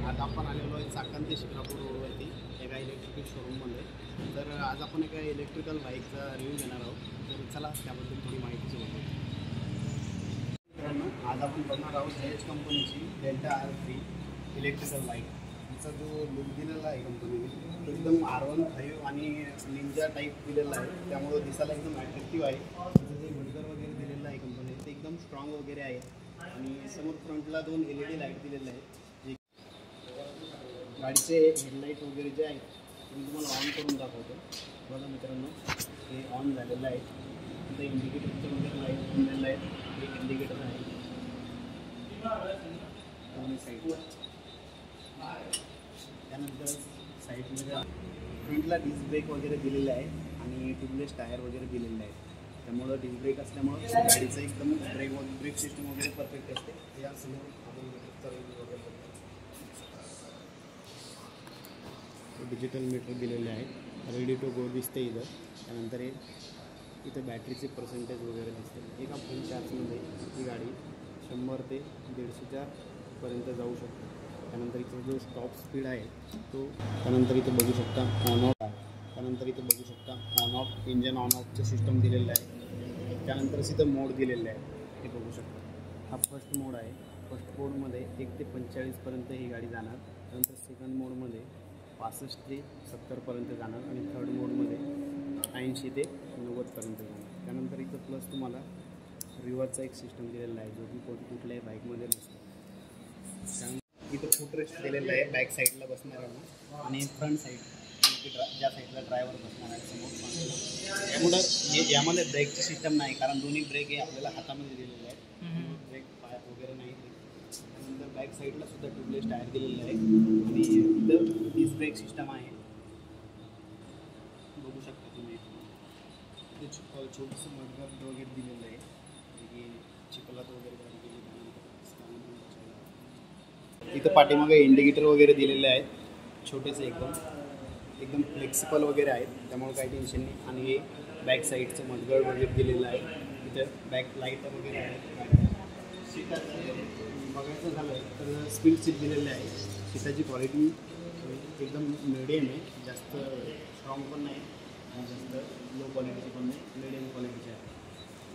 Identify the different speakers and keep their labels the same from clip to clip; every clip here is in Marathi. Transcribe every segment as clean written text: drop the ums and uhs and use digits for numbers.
Speaker 1: आज आपण आलेलो आहे चाकण ते शिक्रापूर रोडवरती एका इलेक्ट्रिकल शोरूममध्ये. तर आज आपण एका इलेक्ट्रिकल बाईकचा रिव्ह्यू घेणार आहोत. तर चला त्याबद्दल थोडी माहिती घेऊ. मित्रांनो, आज आपण बघणार आहोत एच कंपनीची डेल्टा R3 इलेक्ट्रिकल बाईक. तिचा जो लुक दिलेला आहे कंपनीने तो एकदम R15 आणि निंजा टाईप दिलेला आहे, त्यामुळे दिसायला एकदम अट्रॅक्टिव्ह आहे. तिचं जे मडगर वगैरे दिलेलं आहे कंपनीने ते एकदम स्ट्रॉंग वगैरे आहे. आणि समोर फ्रंटला 2 LED लाईट दिलेले आहेत. गाडीचे हेडलाईट वगैरे जे आहेत ते मी तुम्हाला ऑन करून दाखवतो. बघा मित्रांनो, हे ऑन झालेलं आहे. तिथे इंडिकेटरचं वगैरे लाईट दिलेलं आहे. एक इंडिकेटर आहे दोन्ही साईडला. त्यानंतर साईडमध्ये फ्रंटला डिस्क ब्रेक वगैरे दिलेले आहे आणि ट्यूबलेस टायर वगैरे दिलेले आहेत. त्यामुळं डिस्क ब्रेक असल्यामुळं गाडीचं एकदम ब्रेक सिस्टम वगैरे परफेक्ट असते. यासमोर आपण डिजिटल मीटर दिलेले आहेत. रेडी टू गो दिसते इथं. त्यानंतर इथं बॅटरीचे पर्सेंटेज वगैरे दिसते. एका फुल चार्जमध्ये ही गाडी 100 ते 150च्या पर्यंत जाऊ शकते. त्यानंतर इथं जो स्टॉप स्पीड आहे तो, त्यानंतर इथं बघू शकता ऑन ऑफ आहे. त्यानंतर इथं बघू शकता ऑन ऑफ इंजन ऑन ऑफचं सिस्टम दिलेलं आहे. त्यानंतर इथं मोड दिलेले आहे, ते बघू शकता. हा फर्स्ट मोड आहे. फर्स्ट मोडमध्ये 1 ते 45पर्यंत ही गाडी जाणार. त्यानंतर सेकंड मोडमध्ये 65 ते 70पर्यंत जाणार आणि थर्ड मोडमध्ये 80 ते 90पर्यंत जाणार. त्यानंतर इथं प्लस तुम्हाला रिव्हर्सचा एक सिस्टम दिलेला आहे, जो की कुठल्याही बाईकमध्ये नसतो. त्यानंतर इथं फुटरेस्ट दिलेलं आहे बॅक साईडला बसणाऱ्यांना आणि फ्रंट साईड ज्या साईडला ड्रायव्हर बसणार आहे समोर. त्यामुळं यामध्ये ब्रेकची सिस्टम नाही, कारण दोन्ही ब्रेक हे आपल्याला हातामध्ये दिलेले आहेत. ब्रेक पायात वगैरे नाही. त्यानंतर बॅक साईडला सुद्धा ट्यूबलेस टायर दिलेलं आहे आणि इथं डिस्क ब्रेक सिस्टम आहे, बघू शकता तुम्ही. इथे छोटंसं मडगार वगैरे दिलेलं आहे, की चिखलात वगैरे गाडी गेली. इथं पाठीमागे इंडिकेटर वगैरे दिलेले आहेत, छोटेसे एकदम फ्लेक्सिबल वगैरे आहेत, त्यामुळे काही टेन्शन नाही. आणि हे बॅक साईडचं मडगार वगैरे दिलेलं आहे. इथं बॅक लाईट वगैरे आहे. सीटाचं बघायचं झालं तर स्पीड सीट दिलेले आहे. सीटाची क्वालिटी एकदम मिडियम आहे, जास्त स्ट्रॉंग पण नाही आणि जास्त लो क्वालिटीची पण नाही, मिडियम क्वालिटीची आहे,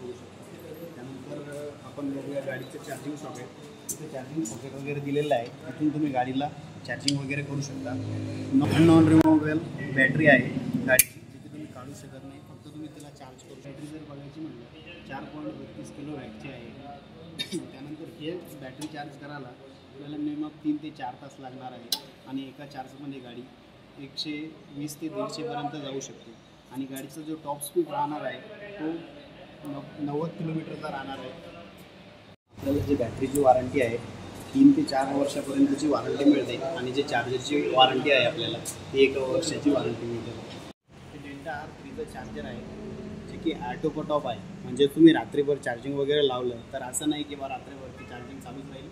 Speaker 1: होऊ शकतो. त्यानंतर आपण बघूया गाडीचं चार्जिंग सॉकेट. तिथे चार्जिंग सॉकेट वगैरे दिलेलं आहे, तिथून तुम्ही गाडीला चार्जिंग वगैरे करू शकता. नॉन रिमूवेबल बॅटरी आहे गाडीची, जिथे तुम्ही काढू शकत नाही, फक्त तुम्ही त्याला चार्ज करू. बॅटरी जर बघायची म्हणलं 4.32 किलो वॅटची आहे. त्यानंतर हे बॅटरी चार्ज करायला आपल्याला मिनिमम 3 ते 4 तास लागणार आहे आणि एका चार्जमध्ये गाडी 120 ते 150पर्यंत जाऊ शकते. आणि गाडीचा जो टॉप स्पीड राहणार आहे तो 90 किलोमीटरचा राहणार आहे. आपल्याला जी बॅटरीची वॉरंटी आहे 3 ते 4 वर्षापर्यंतची वॉरंटी मिळते आणि जे चार्जरची वॉरंटी आहे आपल्याला ती 1 वर्षाची वॉरंटी मिळते. हे डेल्टा R3चं चार्जर आहे, जे की ऑटो कट ऑफ आहे. म्हणजे तुम्ही रात्रीभर चार्जिंग वगैरे लावलं तर असं नाही की बा रात्रीभरती चार्जिंग चालूच राहील.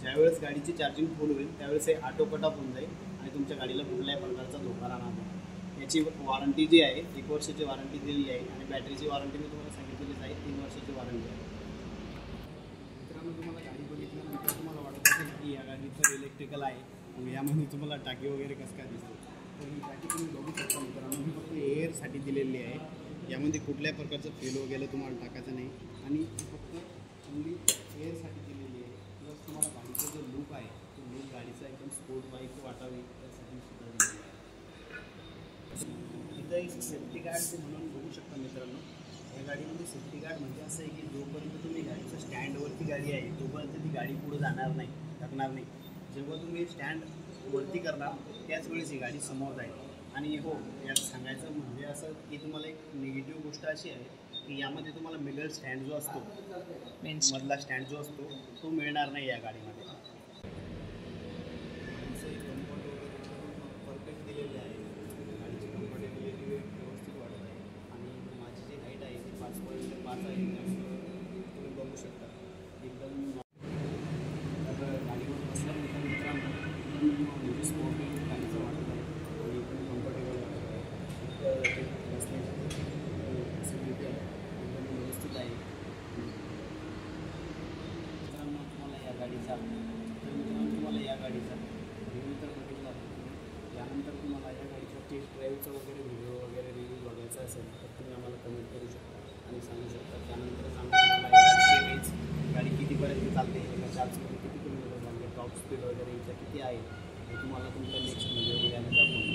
Speaker 1: ज्यावेळेस गाडीची चार्जिंग फुल होईल त्यावेळेस हे ऑटो कट ऑफ होऊन जाईल आणि तुमच्या गाडीला कुठल्याही प्रकारचा धोका राहणार नाही. याची वॉरंटी जी आहे 1 वर्षाची वॉरंटी दिलेली आहे आणि बॅटरीची वॉरंटी मी तुम्हाला सांगितलेलीच आहे, 3 वर्षाची वॉरंटी आहे. मित्रांनो, तुम्हाला गाडी बघितल्यानंतर तुम्हाला वाटत असेल की या गाडीचं इलेक्ट्रिकल आहे, मग यामध्ये तुम्हाला टाकी वगैरे कसं काय दिसते. तर ही टाकी तुम्ही बघू शकता मित्रांनो, ही फक्त एअरसाठी दिलेली आहे. यामध्ये कुठल्याही प्रकारचं फेल वगैरे तुम्हाला टाकायचं नाही आणि फक्त ओन्ली एअरसाठी दिलेली आहे. प्लस तुम्हाला गाडीचा जो लुक आहे तो लुक गाडीचा एकदम स्पोर्ट बाईक वाटावी त्यासाठी सुद्धा दिलेली आहे. इथं एक सेफ्टी गार्ड म्हणून बघू शकता मित्रांनो. या गाडीमध्ये सेफ्टी गार्ड म्हणजे असं आहे की जोपर्यंत तुम्ही गाडीच्या स्टँडवरती गाडी आहे तोपर्यंत ती गाडी पुढे जाणार नाही, टाकणार नाही. जेव्हा तुम्ही स्टँड वरती करणार त्याच वेळेस ही गाडी समोर जाईल. आणि हो, यात सांगायचं म्हणजे असं की तुम्हाला एक निगेटिव्ह गोष्ट अशी आहे की यामध्ये तुम्हाला मिडल स्टँड जो असतो, मधला स्टँड जो असतो तो मिळणार नाही या गाडीमध्ये. परफेक्ट दिलेले आहे, गाडीची कम्फर्टेबिलिटी व्यवस्थित वाढत आहे. आणि माझी जी हाईट आहे ती 5.5 आहे, तुम्ही बघू शकता एकदम. तर गाडीवर बसल्यानंतर मित्रांनो एकदम स्पोर्ट गाडीचं वाटत आहे आणि एकदम कम्फर्टेबल वाटत आहे. बसण्याची फॅसिलिटी आहे एकदम व्यवस्थित आहे. मित्रांनो, तुम्हाला या गाडीचा रिव्ह्यू गाडीचं वगैरे व्हिडिओ वगैरे रिव्ह्यू बघायचा असेल तर तुम्ही आम्हाला कमेंट करू शकता आणि सांगू शकता. त्यानंतरच आम्ही तुम्हाला गाडीची रेंज, गाडी कितीपर्यंत चालते, एका चार्जमध्ये किती किलोमीटर चालते, टॉप स्पीड वगैरे हिचं किती आहे हे तुम्हाला तुमच्या नेक्स्ट व्हिडिओ याने दाखवून.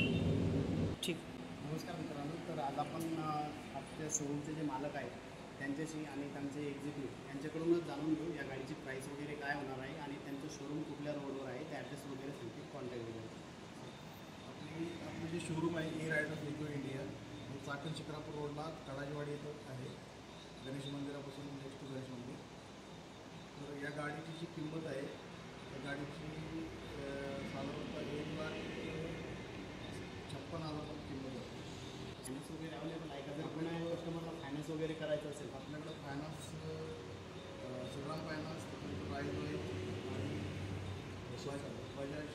Speaker 1: ठीक. नमस्कार मित्रांनो. तर आज आपण आपल्या शोरूमचे जे मालक आहेत त्यांच्याशी आणि त्यांचे एक्झिक्युटिव्ह यांच्याकडूनच जाणून घेऊ या गाडीची प्राईस वगैरे काय होणार आहे आणि त्यांचं शोरूम कुठल्या रोडवर आहे, ते ॲड्रेस वगैरे सांगतील, कॉन्टॅक्ट वगैरे.
Speaker 2: आपलं जे शोरूम आहे ए रायडर वेगो इंडिया, हे चाकण शिक्रापूर रोडला कडाजीवाडी येतं आहे, गणेश मंदिरापासून नेक्स्ट टू गणेश मंदिर. तर या गाडीची जी किंमत आहे त्या गाडीची साधारणतः 1,56,000 किंमत आहे.
Speaker 1: फायनान्स वगैरे अवेलेबल आहे का? जर कोणा कस्टमरला फायनान्स वगैरे करायचं असेल
Speaker 2: आपल्याकडं फायनान्स, श्रीराम फायनान्स, राईज आणि बजाज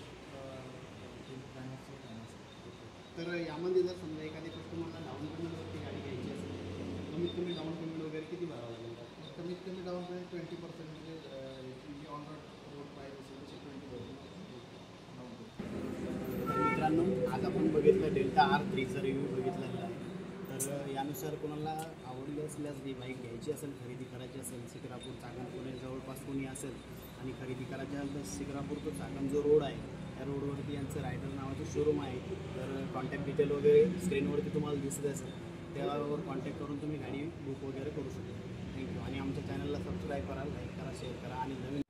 Speaker 2: फायनान्सचं फायनान्स.
Speaker 1: तर यामध्ये जर समजा एखाद्या कस्टमरला डाऊन पेमेंटवरती गाडी घ्यायची असेल तर कमीत कमी डाऊन पेमेंट वगैरे किती भरावं लागेल?
Speaker 2: कमीत कमी डाऊन पेमेंट 20% म्हणजे ऑन रोड प्राईस असेल तसे 20% डाऊन पेमेंट.
Speaker 1: मित्रांनो, आज आपण बघितलं डेल्टा R3चा रिव्ह्यू बघितलेला आहे. तर यानुसार कोणाला आवडली असल्यास ही बाईक घ्यायची असेल, खरेदी करायची असेल, शिक्रापूर चाकण पुणे जवळपास कोणी असेल आणि खरेदी करायची असेल तर शिक्रापूर तो चाकण जो रोड आहे त्या रोडवरती यांचं रायडर नावाचं शोरूम आहे. तर कॉन्टॅक्ट डिटेल वगैरे स्क्रीनवरती तुम्हाला दिसत असेल, त्यावर कॉन्टॅक्ट करून तुम्ही गाडी बुक वगैरे करू शकता. थँक्यू. आणि आमच्या चॅनलला सबस्क्राईब करा, लाईक करा, शेअर करा आणि नवीन